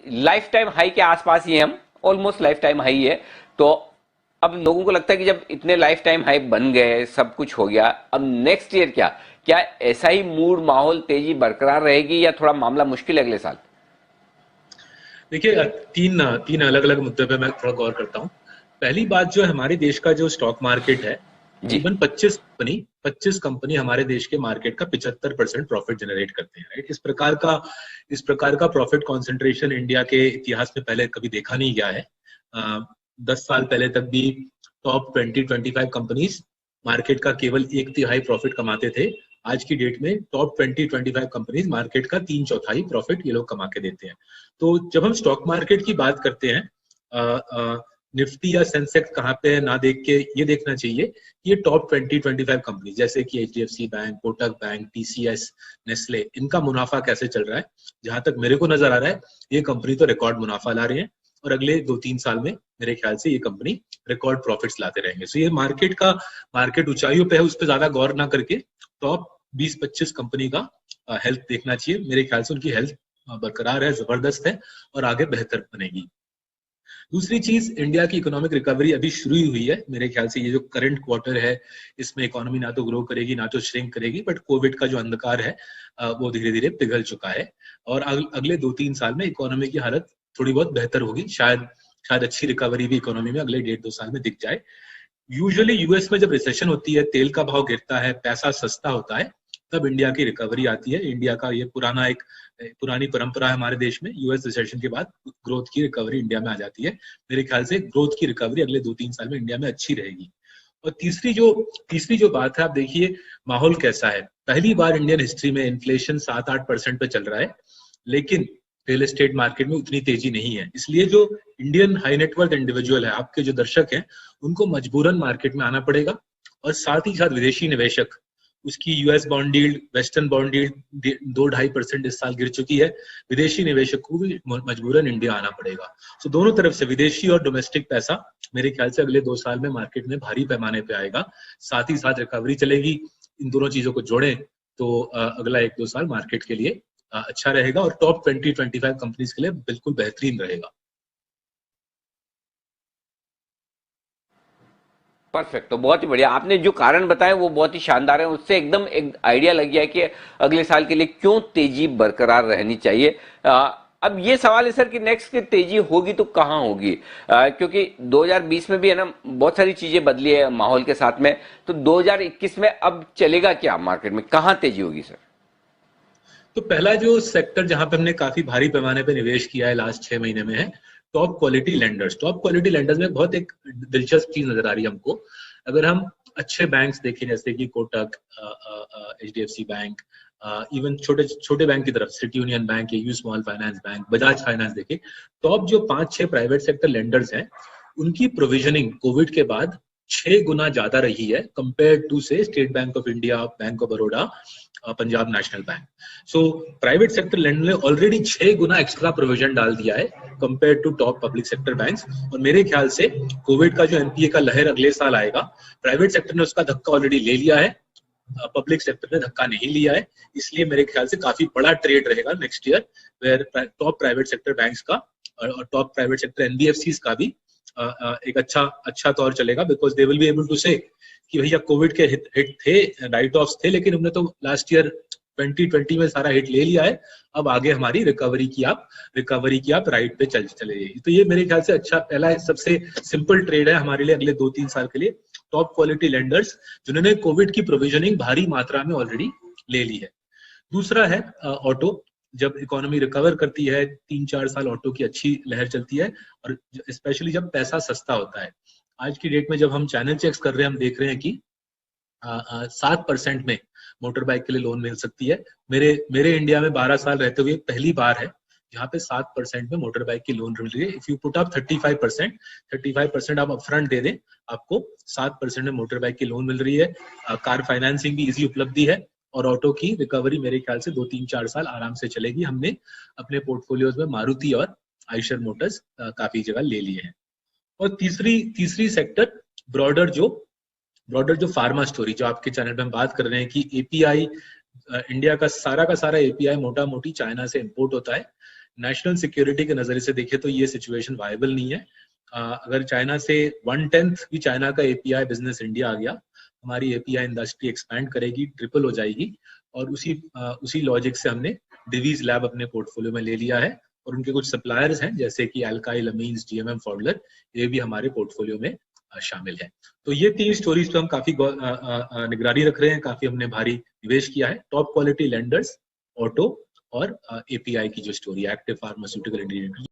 Life time high के आसपास ही है, हम ऑलमोस्ट लाइफ टाइम हाई है। तो अब लोगों को लगता है कि जब इतने लाइफ टाइम हाई बन गए, सब कुछ हो गया, अब नेक्स्ट ईयर क्या क्या ऐसा ही मूड, माहौल, तेजी बरकरार रहेगी या थोड़ा मामला मुश्किल है अगले साल? देखिए, तीन तीन अलग अलग मुद्दों पे मैं थोड़ा गौर करता हूँ। पहली बात, जो हमारे देश का जो स्टॉक मार्केट है, जी। करीबन 25 कंपनी हमारे देश के मार्केट का 75% प्रॉफिट जनरेट करते हैं, राइट। इस प्रकार का प्रॉफिट कॉन्सेंट्रेशन इंडिया के इतिहास में पहले कभी देखा नहीं गया है। 10 साल पहले तक भी टॉप 20-25 कंपनीज मार्केट का केवल 1/3 प्रॉफिट कमाते थे। आज की डेट में टॉप 20-25 कंपनीज मार्केट का 3/4 प्रॉफिट ये लोग कमा के देते हैं। तो जब हम स्टॉक मार्केट की बात करते हैं, निफ्टी या सेंसेक्स कहाँ पे है ना देख के ये देखना चाहिए कि ये टॉप 20-25 कंपनी जैसे कि HDFC bank, Kotak bank, TCS, Nestle, इनका मुनाफा कैसे चल रहा है। जहां तक मेरे को नजर आ रहा है, ये कंपनी तो रिकॉर्ड मुनाफा ला रही है और अगले 2-3 साल में मेरे ख्याल से ये कंपनी रिकॉर्ड प्रॉफिट्स लाते रहेंगे। सो ये मार्केट ऊंचाइयों पे है, उस पर ज्यादा गौर ना करके टॉप 20-25 कंपनी का हेल्थ देखना चाहिए। मेरे ख्याल से उनकी हेल्थ बरकरार है, जबरदस्त है और आगे बेहतर बनेगी। दूसरी चीज, इंडिया की इकोनॉमिक रिकवरी अभी शुरू ही हुई है। मेरे ख्याल से ये जो करंट क्वार्टर है, इसमें इकोनॉमी ना तो ग्रो करेगी ना तो श्रिंक करेगी, बट कोविड का जो अंधकार है वो धीरे धीरे पिघल चुका है और अगले 2-3 साल में इकोनॉमी की हालत थोड़ी बहुत बेहतर होगी। शायद अच्छी रिकवरी भी इकोनॉमी में अगले 1.5-2 साल में दिख जाए। यूजुअली यूएस में जब रिसेशन होती है, तेल का भाव गिरता है, पैसा सस्ता होता है, तब इंडिया की रिकवरी आती है। इंडिया का ये पुरानी परंपरा है हमारे देश में। यूएस रिसेशन के बाद ग्रोथ की रिकवरी इंडिया में आ जाती है। मेरे ख्याल से ग्रोथ की रिकवरी अगले 2-3 साल में इंडिया में अच्छी रहेगी। और तीसरी जो बात है, आप देखिए माहौल कैसा है। पहली बार इंडियन हिस्ट्री में इन्फ्लेशन 7-8% पे चल रहा है, लेकिन रियल एस्टेट मार्केट में उतनी तेजी नहीं है। इसलिए जो इंडियन हाई नेटवर्थ इंडिविजुअल है, आपके जो दर्शक हैं, उनको मजबूरन मार्केट में आना पड़ेगा। और साथ ही साथ विदेशी निवेशक, उसकी US bond yield, western bond yield 2-2.5% इस साल गिर चुकी है। विदेशी निवेशक को भी मजबूरन इंडिया आना पड़ेगा। तो दोनों तरफ से विदेशी और डोमेस्टिक पैसा मेरे ख्याल से अगले 2 साल में मार्केट में भारी पैमाने पे आएगा। साथ ही साथ रिकवरी चलेगी। इन दोनों चीजों को जोड़ें तो अगला 1-2 साल मार्केट के लिए अच्छा रहेगा और टॉप 20-25 कंपनीज के लिए बिल्कुल बेहतरीन रहेगा। परफेक्ट। तो बहुत ही बढ़िया, आपने जो कारण बताए वो बहुत ही शानदार है, उससे एकदम एक आइडिया लग गया कि अगले साल के लिए क्यों तेजी बरकरार रहनी चाहिए। अब ये सवाल है सर कि नेक्स्ट की तेजी होगी तो कहाँ होगी? क्योंकि 2020 में भी है ना, बहुत सारी चीजें बदली है माहौल के साथ में। तो 2021 में अब चलेगा क्या मार्केट में, कहाँ तेजी होगी सर? तो पहला जो सेक्टर जहां पे हमने काफी भारी पैमाने पे निवेश किया है लास्ट 6 महीने में है top quality lenders. Top quality lenders में बहुत एक दिलचस्प चीज नजर आ रही है हमको। अगर हम अच्छे बैंक्स देखें जैसे कि कोटक, HDFC बैंक, इवन छोटे छोटे बैंक की तरफ city union bank, you small finance bank, Bajaj finance देखें, टॉप जो 5-6 प्राइवेट सेक्टर लेंडर्स हैं, उनकी प्रोविजनिंग कोविड के बाद 6 गुना ज्यादा रही है कंपेयर टू से State Bank of India, Bank of Baroda, Punjab National Bank. So private sector land ने ऑलरेडी 6 गुना एक्स्ट्रा प्रोविजन डाल दिया है compare to top public sector banks. और मेरे ख्याल से कोविड का जो एनपीए का लहर अगले साल आएगा, प्राइवेट सेक्टर ने उसका धक्का ऑलरेडी ले लिया है, पब्लिक सेक्टर ने धक्का नहीं लिया है। इसलिए मेरे ख्याल से काफी बड़ा ट्रेड रहेगा next year, where top private sector banks का और टॉप प्राइवेट सेक्टर एनबीएफसीज का भी एक अच्छा तौर चलेगा, because they will be able to say कि भैया कोविड के हिट थे, राइट ऑफ्स थे, लेकिन हमने तो लास्ट ईयर 2020 में सारा हिट ले लिया है। अब आगे हमारी रिकवरी की आप राइट पे चले जाइए। तो ये मेरे ख्याल से अच्छा पहला सबसे सिंपल ट्रेड है हमारे लिए अगले 2-3 साल के लिए, टॉप क्वालिटी लेंडर्स जिन्होंने कोविड की प्रोविजनिंग भारी मात्रा में ऑलरेडी ले ली है। दूसरा है ऑटो। जब इकोनॉमी रिकवर करती है, 3-4 साल ऑटो की अच्छी लहर चलती है और स्पेशली जब पैसा सस्ता होता है। आज की डेट में जब हम चैनल चेक्स कर रहे हैं, हम देख रहे हैं कि 7% में मोटर बाइक के लिए लोन मिल सकती है। मेरे इंडिया में 12 साल रहते हुए पहली बार है जहाँ पे 7% में मोटर बाइक की लोन मिल रही है। इफ यू पुट अप 35% आप अपफ्रंट दे दें, आपको 7% में मोटर बाइक की लोन मिल रही है। कार फाइनेंसिंग भी इजी उपलब्धि है और ऑटो की रिकवरी मेरे ख्याल से 2-3-4 साल आराम से चलेगी। हमने अपने पोर्टफोलियोज में मारुति और आयशर मोटर्स काफी जगह ले लिए हैं। और तीसरी सेक्टर ब्रॉडर जो फार्मा स्टोरी, जो आपके चैनल पे हम बात कर रहे हैं कि एपीआई, इंडिया का सारा एपीआई मोटा मोटी चाइना से इंपोर्ट होता है। नेशनल सिक्योरिटी के नजरिए से देखें तो ये सिचुएशन वायबल नहीं है। अगर चाइना से 1/10 भी चाइना का एपीआई बिजनेस इंडिया आ गया, हमारी एपीआई इंडस्ट्री एक्सपैंड करेगी, ट्रिपल हो जाएगी। और उसी लॉजिक से हमने डिवीज लैब अपने पोर्टफोलियो में ले लिया है, और उनके कुछ सप्लायर्स हैं जैसे कि अल्काइल अमीन्स, जीएमएम फॉडलर, ये भी हमारे पोर्टफोलियो में शामिल है। तो ये 3 स्टोरीज पे हम काफी निगरानी रख रहे हैं, काफी हमने भारी निवेश किया है। टॉप क्वालिटी लेंडर्स, ऑटो और एपीआई की जो स्टोरी, एक्टिव फार्मास्यूटिकल इंग्रेडिएंट,